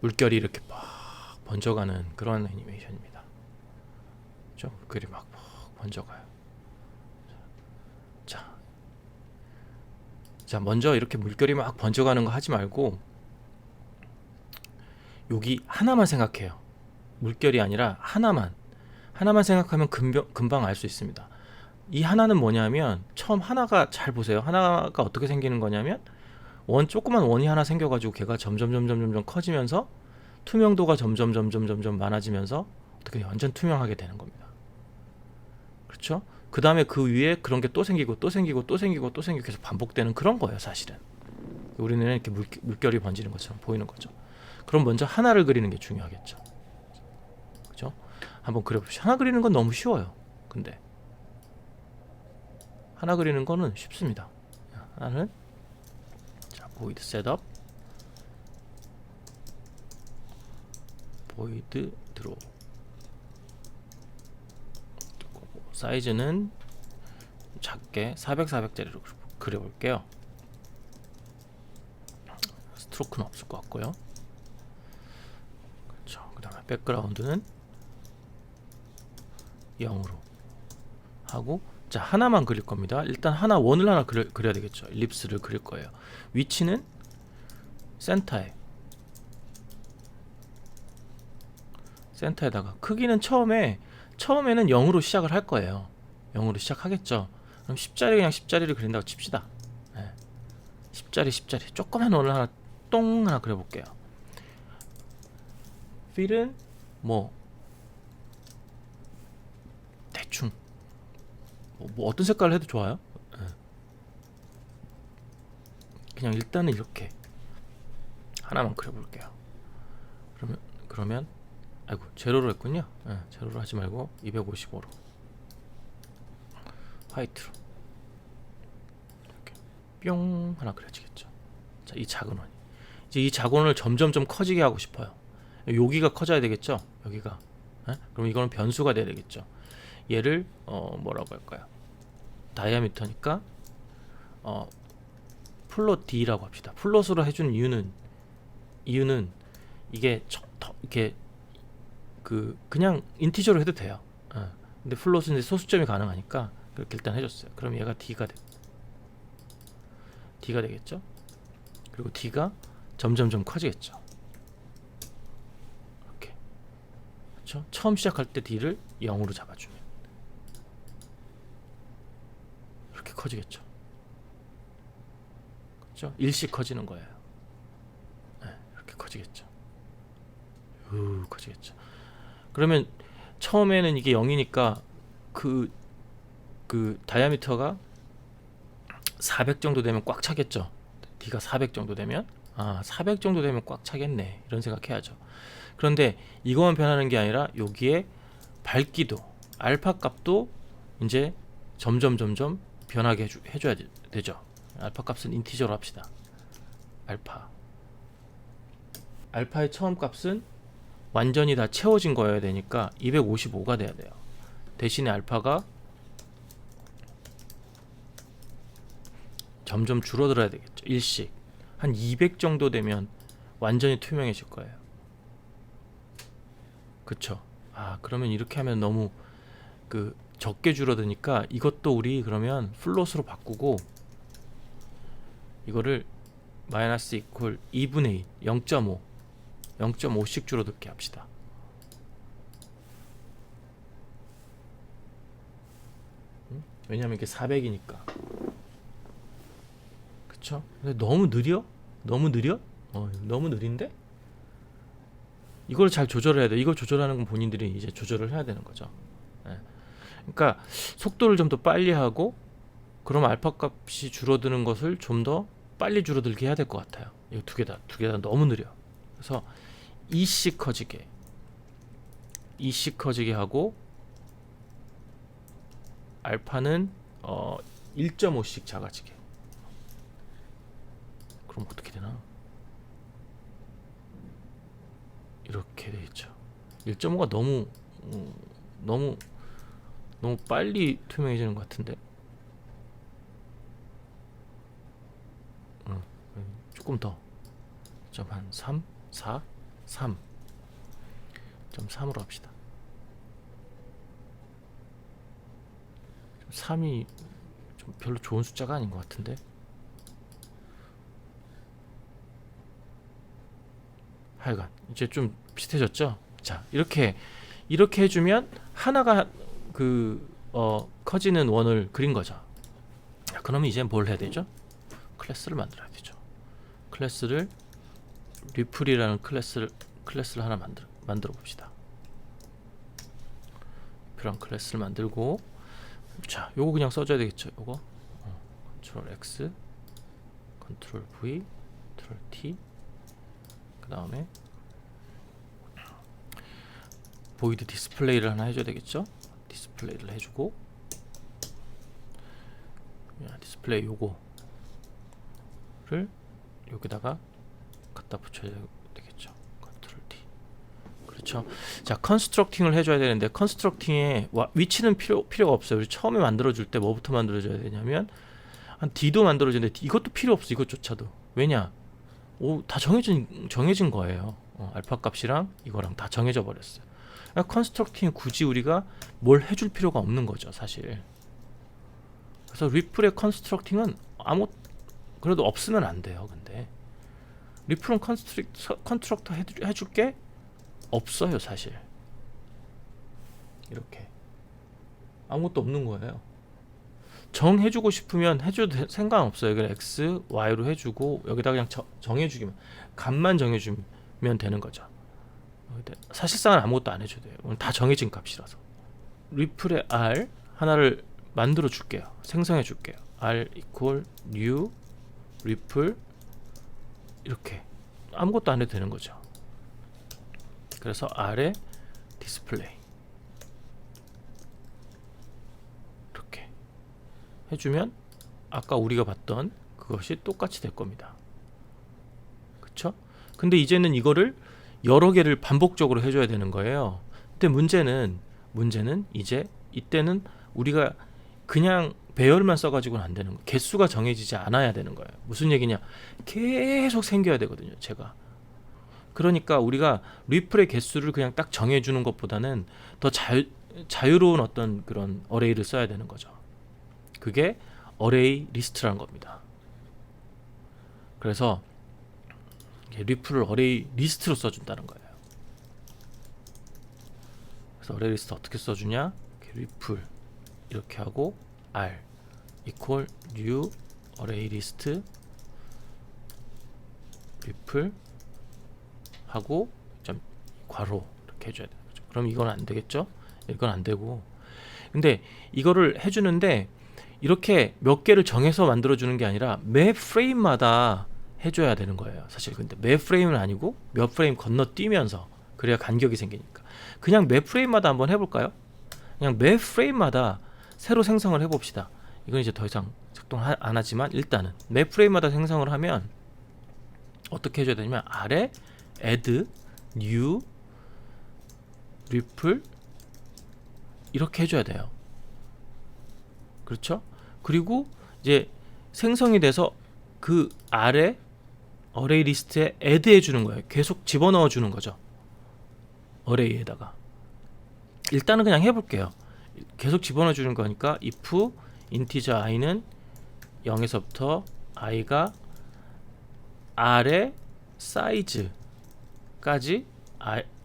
물결이 이렇게 막 번져가는 그런 애니메이션입니다. 좀 물결이 막 번져가요. 자, 먼저 이렇게 물결이 막 번져가는 거 하지 말고 여기 하나만 생각해요. 물결이 아니라 하나만 생각하면 금방 알 수 있습니다. 이 하나는 뭐냐면, 처음 하나가, 잘 보세요. 하나가 어떻게 생기는 거냐면, 조그만 원이 하나 생겨가지고 걔가 점점 커지면서 투명도가 점점 많아지면서 어떻게 완전 투명하게 되는 겁니다. 그렇죠? 그 다음에 그 위에 그런 게 또 생기고 또 생기고 또 생기고 또 생기고 계속 반복되는 그런 거예요, 사실은. 우리는 이렇게 물결이 번지는 것처럼 보이는 거죠. 그럼 먼저 하나를 그리는 게 중요하겠죠. 그죠? 한번 그려봅시다. 하나 그리는 건 너무 쉬워요. 근데 하나 그리는 거는 쉽습니다. 하나는, 자, void setup, void draw. 사이즈는 작게 400, 400짜리로 그려볼게요. 스트로크는 없을 것 같고요. 그렇죠. 그 다음에 백그라운드는 0으로 하고, 자, 하나만 그릴 겁니다. 일단 원을 하나 그려야 되겠죠. 엘립스를 그릴 거예요. 위치는 센터에다가, 크기는 처음에는 0으로 시작을 할 거예요. 0으로 시작하겠죠. 그럼 10자리, 그냥 10자리를 그린다고 칩시다. 네. 10자리 조그만 원을 하나 그려볼게요. 필은 뭐 대충 뭐 어떤 색깔을 해도 좋아요. 네. 그냥 일단은 이렇게 하나만 그려볼게요. 그러면 아이고, 제로로 했군요. 네, 제로로 하지 말고 255로 화이트로 이렇게 뿅 하나 그려지겠죠. 자, 이 작은 원이, 이제 이 작은 원을 점점 커지게 하고 싶어요. 여기가 커져야 되겠죠. 여기가. 네? 그럼 이거는 변수가 돼야 되겠죠. 얘를 뭐라고 할까요? 다이아미터니까 플롯 D라고 합시다. 플롯으로 해준 이유는 이게 이렇게 그냥 인티저로 해도 돼요. 근데 플롯은 이제 소수점이 가능하니까 그렇게 일단 해줬어요. 그럼 얘가 D가 되겠죠. 그리고 D가 점점 커지겠죠. 이렇게. 그렇죠? 처음 시작할 때 D를 0으로 잡아주면 이렇게 커지겠죠. 그렇죠? 일씩 커지는 거예요. 네, 이렇게 커지겠죠. 커지겠죠. 그러면 처음에는 이게 0이니까 그 다이아미터가 400 정도 되면 꽉 차겠죠. D가 400 정도 되면, 400 정도 되면 꽉 차겠네, 이런 생각해야죠. 그런데 이거만 변하는 게 아니라 여기에 밝기도, 알파 값도 이제 점점 변하게 해줘야 되죠. 알파 값은 인티저로 합시다. 알파의 처음 값은 완전히 다 채워진 거여야 되니까 255가 돼야 돼요. 대신에 알파가 점점 줄어들어야 되겠죠. 일씩 한 200 정도 되면 완전히 투명해질 거예요. 그쵸? 그러면 이렇게 하면 너무 적게 줄어드니까 이것도 우리 그러면 플롯으로 바꾸고, 이거를 마이너스 이퀄 2분의 1, 0.5씩 줄어들게 합시다. 왜냐면 이게 400이니까. 그쵸? 근데 너무 느려? 너무 느린데? 이걸 잘 조절해야 돼. 이걸 조절하는 건 본인들이 이제 조절을 해야 되는 거죠. 네. 그러니까 속도를 좀 더 빨리 하고, 그럼 알파 값이 줄어드는 것을 좀 더 빨리 줄어들게 해야 될 것 같아요. 이거 두 개 다 너무 느려. 그래서 2씩 커지게 하고, 알파는 1.5씩 작아지게. 그럼 어떻게 되나? 이렇게 되겠죠. 1.5가 너무 빨리 투명해지는 것 같은데. 조금 더. 한 3, 4, 3.3으로 합시다. 3이 좀 별로 좋은 숫자가 아닌 것 같은데. 하여간 이제 좀 비슷해졌죠. 자, 이렇게 해주면 하나가 커지는 원을 그린 거죠. 자, 그러면 이제 뭘 해야 되죠? 클래스를 만들어야 되죠. 클래스를 리플이라는 클래스를 하나 만들어 봅시다. 그런 클래스를 만들고, 자, 요거 그냥 써줘야 되겠죠. 요거 컨트롤 X, 컨트롤 V, 컨트롤 T, 그 다음에 보이드 디스플레이를 하나 해줘야 되겠죠. 디스플레이를 해주고, 디스플레이 요거를 여기다가 갖다 붙여야 되겠죠. 컨트롤 D. 그렇죠. 자, 컨스트럭팅을 해줘야 되는데, 컨스트럭팅의 위치는 필요가 없어요. 우리 처음에 만들어줄 때 뭐부터 만들어줘야 되냐면, 한 D도 만들어주는데 이것도 필요 없어. 이것조차도. 왜냐? 다 정해진 거예요. 알파 값이랑 이거랑 다 정해져 버렸어요. 그러니까 컨스트럭팅에 굳이 우리가 뭘 해줄 필요가 없는 거죠, 사실. 그래서 리플의 컨스트럭팅은 그래도 없으면 안 돼요. 근데 리플은 컨스트럭터 해줄 게 없어요, 사실. 이렇게 아무것도 없는 거예요. 정해주고 싶으면 해줘도 상관없어요. 그냥 X, Y로 해주고 여기다 그냥 정해주기만, 값만 정해주면 되는 거죠. 사실상은 아무것도 안 해줘도 돼요. 다 정해진 값이라서. 리플의 R 하나를 만들어 줄게요. 생성해 줄게요. R equal new 리플, 이렇게 아무것도 안 해도 되는 거죠. 그래서 R의 디스플레이 이렇게 해주면 아까 우리가 봤던 그것이 똑같이 될 겁니다. 그쵸? 근데 이제는 이거를 여러 개를 반복적으로 해줘야 되는 거예요. 근데 문제는 이제 이때는 우리가 그냥 배열만 써가지고는 안 되는 거예요. 개수가 정해지지 않아야 되는 거예요. 무슨 얘기냐? 계속 생겨야 되거든요, 제가. 그러니까 우리가 리플의 개수를 그냥 딱 정해주는 것보다는 더 자유로운 어떤 그런 어레이를 써야 되는 거죠. 그게 어레이 리스트라는 겁니다. 그래서 리플을 어레이 리스트로 써준다는 거예요. 그래서 어레이 리스트 어떻게 써주냐? 리플 이렇게 하고 R equal new array list 리플 하고 점 괄호 이렇게 해줘야 되는 거죠. 그럼 이건 안 되겠죠? 이건 안 되고. 근데 이거를 해주는데 이렇게 몇 개를 정해서 만들어주는 게 아니라 매 프레임마다 해줘야 되는 거예요. 사실 근데 매 프레임은 아니고 몇 프레임 건너뛰면서, 그래야 간격이 생기니까. 그냥 매 프레임마다 한번 해볼까요? 그냥 매 프레임마다 새로 생성을 해봅시다. 이건 이제 더 이상 작동 안 하지만 일단은 매 프레임마다 생성을 하면 어떻게 해줘야 되냐면 아래 add new ripple 이렇게 해줘야 돼요. 그렇죠? 그리고 이제 생성이 돼서 그 아래 어레이 리스트에 add 해주는 거예요. 계속 집어넣어 주는 거죠. 어레이에다가. 일단은 그냥 해볼게요. 계속 집어넣어 주는 거니까 if 인티저 i는 0에서부터 i가 r의 사이즈까지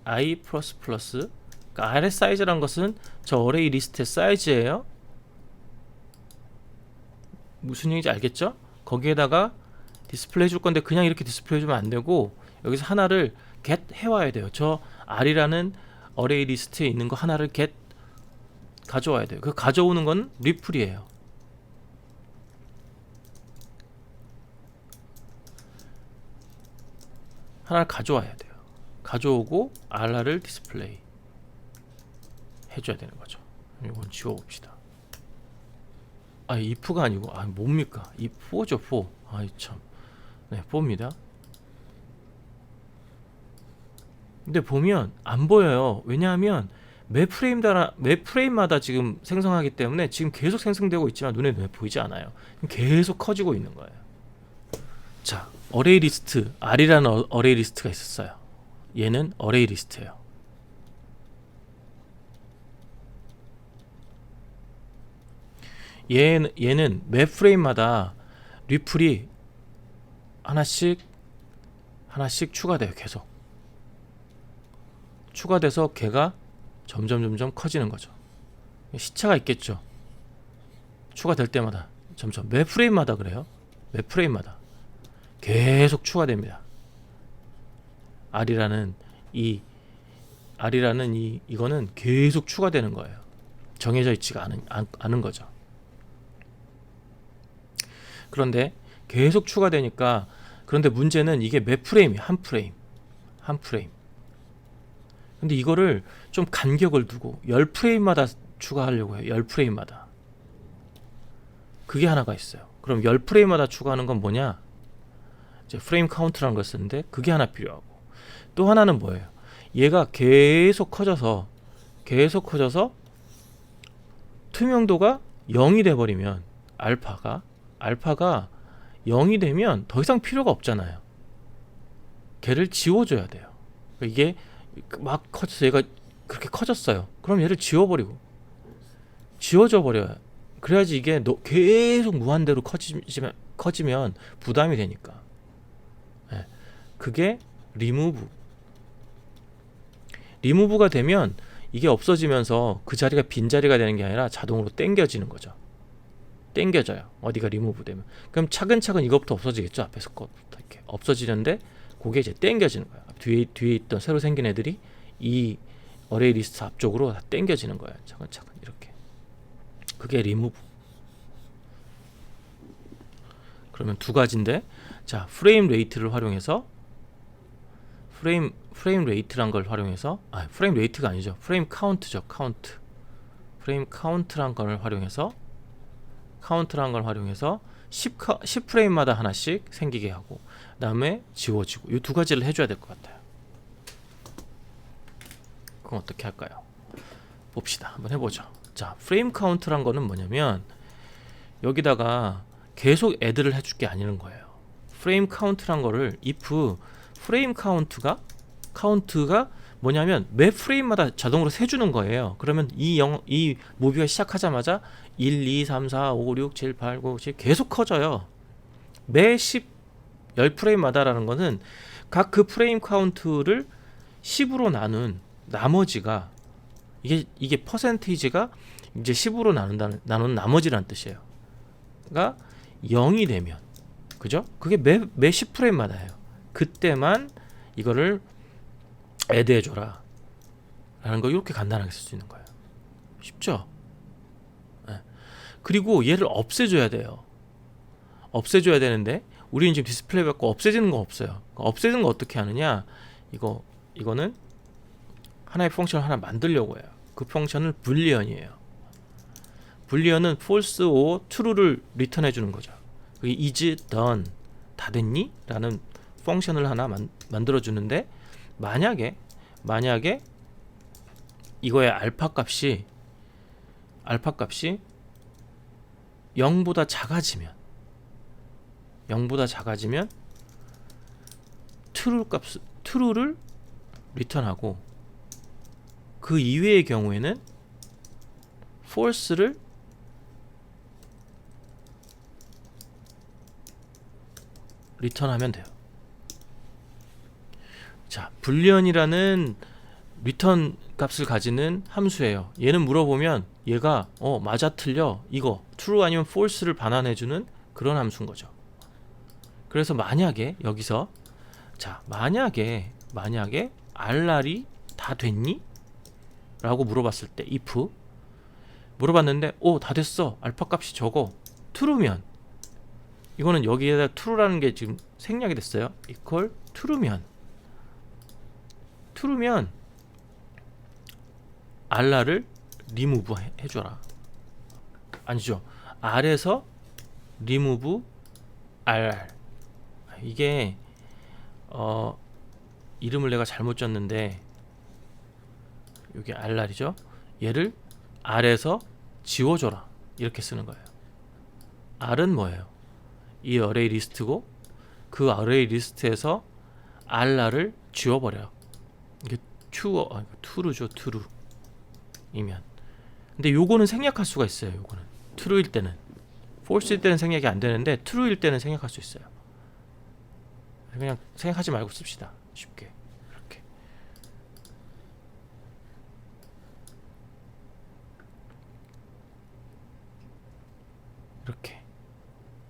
i 플러스 플러스, 그러니까 r의 사이즈란 것은 저 어레이 리스트의 사이즈예요. 무슨 얘기인지 알겠죠? 거기에다가 디스플레이 줄 건데 그냥 이렇게 디스플레이 주면 안 되고 여기서 하나를 get 해와야 돼요. 저 r이라는 어레이 리스트에 있는 거 하나를 get 가져와야 돼요. 그 가져오는 건 리플이에요. 하나를 가져와야 돼요. 가져오고 r를 디스플레이 해줘야 되는 거죠. 이건 지워봅시다. if가 아니고 뭡니까? if 4죠. 4. 참. 네, 4입니다. 근데 보면 안 보여요. 왜냐하면 매 프레임마다 지금 생성하기 때문에 지금 계속 생성되고 있지만 눈에 보이지 않아요. 계속 커지고 있는 거예요. 자, 어레이 리스트 R이라는 어레이 리스트가 있었어요. 얘는 어레이 리스트예요. 얘는 매 프레임마다 리플이 하나씩 추가돼요. 계속 추가돼서 걔가 점점 커지는 거죠. 시차가 있겠죠. 추가될 때마다 점점 매 프레임마다 그래요. 매 프레임마다 계속 추가됩니다. R이라는 이거는 계속 추가되는 거예요. 정해져 있지가 않은 거죠. 그런데 계속 추가되니까, 그런데 문제는 이게 몇 프레임이 한 프레임. 근데 이거를 좀 간격을 두고 10프레임마다 추가하려고 해요. 10프레임마다. 그게 하나가 있어요. 그럼 10프레임마다 추가하는 건 뭐냐? 이제 프레임 카운트라는 걸 쓰는데 그게 하나 필요하고, 또 하나는 뭐예요? 얘가 계속 커져서 투명도가 0이 돼버리면, 알파가 0이 되면 더 이상 필요가 없잖아요. 걔를 지워줘야 돼요. 이게 막 커져서 얘가 그렇게 커졌어요. 그럼 얘를 지워줘 버려요. 그래야지 이게 계속 무한대로 커지면 부담이 되니까. 네. 그게 리무브가 되면 이게 없어지면서 그 자리가 빈자리가 되는 게 아니라 자동으로 당겨지는 거죠. 당겨져요. 어디가 리무브 되면. 그럼 차근차근 이것부터 없어지겠죠. 앞에서 것부터 이렇게 없어지는데 그게 이제 당겨지는 거예요. 뒤에 있던 새로 생긴 애들이 이 어레이 리스트 앞쪽으로 다 당겨지는 거예요. 차근차근 이렇게. 그게 리무브. 그러면 두 가지인데, 자, 프레임 레이트를 활용해서 프레임 레이트란 걸 활용해서, 프레임 레이트가 아니죠. 프레임 카운트죠. 프레임 카운트란 걸 활용해서 10프레임마다 하나씩 생기게 하고, 그 다음에 지워지고, 이 두 가지를 해줘야 될 것 같아요. 그럼 어떻게 할까요? 봅시다. 한번 해보죠. 자, 프레임 카운트란 거는 뭐냐면, 여기다가 계속 애들을 해줄 게 아니는 거예요. 프레임 카운트란 거를 if 프레임 카운트가 뭐냐면 매 프레임마다 자동으로 세주는 거예요. 그러면 이 무비가 시작하자마자 1, 2, 3, 4, 5, 6, 7, 8, 9, 10 계속 커져요. 매 10프레임마다라는 거는 각 그 프레임 카운트를 10으로 나눈 나머지가, 이게 퍼센테이지가 이제 10으로 나눈 나머지란 뜻이에요. 가 0이 되면, 그죠? 그게 매 10프레임마다예요. 그때만 이거를 애드해줘라 라는 거, 이렇게 간단하게 쓸 수 있는 거예요. 쉽죠? 네. 그리고 얘를 없애줘야 돼요. 없애줘야 되는데 우리는 지금 디스플레이 받고 없애지는 거 없어요. 없애는 거 어떻게 하느냐, 이거는 하나의 펑션을 하나 만들려고 해요. 그 펑션을 불리언이에요. 불리언은 false or true를 리턴해 주는 거죠. 그게 is done, 다 됐니? 라는 펑션을 하나 만들어 주는데, 만약에 이거의 알파 값이 0보다 작아지면 true를 리턴하고, 그 이외의 경우에는 false를 리턴하면 돼요. 자, 불리언이라는 리턴 값을 가지는 함수예요. 얘는 물어보면 얘가 맞아 틀려, 이거 true 아니면 false를 반환해주는 그런 함수인 거죠. 그래서 만약에 여기서, 자, 만약에 RR이 다 됐니? 라고 물어봤을 때, if 물어봤는데 다 됐어, 알파 값이 적어, true면, 이거는 여기에다 true라는 게 지금 생략이 됐어요. equal true면 RR을 remove 해줘라. 아니죠, R에서 remove RR. 이게 이름을 내가 잘못 줬는데, 여기 RR이죠. 얘를 R에서 지워줘라, 이렇게 쓰는 거예요. R은 뭐예요? 이 어레이 리스트고, 그 어레이 리스트에서 RR을 지워버려요. true죠. true이면. 근데 요거는 생략할 수가 있어요. 요거는 true일 때는, false일 때는 생략이 안 되는데 true일 때는 생략할 수 있어요. 그냥 생각하지 말고 씁시다. 쉽게 이렇게. 이렇게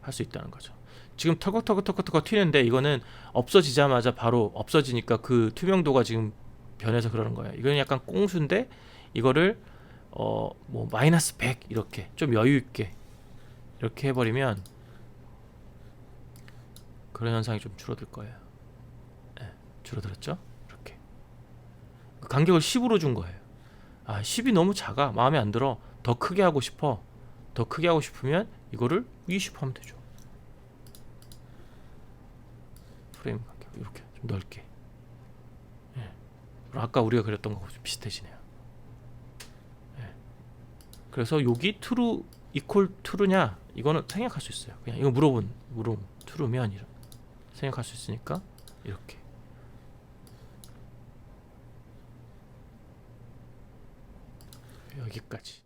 할 수 있다는 거죠. 지금 털컥 튀는데 이거는 없어지자마자 바로 없어지니까 그 투명도가 지금 변해서 그러는 거예요. 이거는 약간 꽁수인데 이거를 뭐 마이너스 100 이렇게 좀 여유 있게 이렇게 해버리면 그런 현상이 좀 줄어들 거예요. 네, 줄어들었죠? 이렇게 간격을 10으로 준 거예요. 10이 너무 작아, 마음에 안 들어, 더 크게 하고 싶어. 더 크게 하고 싶으면 이거를 20 하면 되죠. 프레임 간격 이렇게 좀 넓게. 예. 아까 우리가 그렸던 거하고 좀 비슷해지네요. 예. 그래서 여기 true equal true냐 이거는 생략할 수 있어요. 그냥 이거 물음 true면 이런 생략할 수 있으니까 이렇게. 여기까지.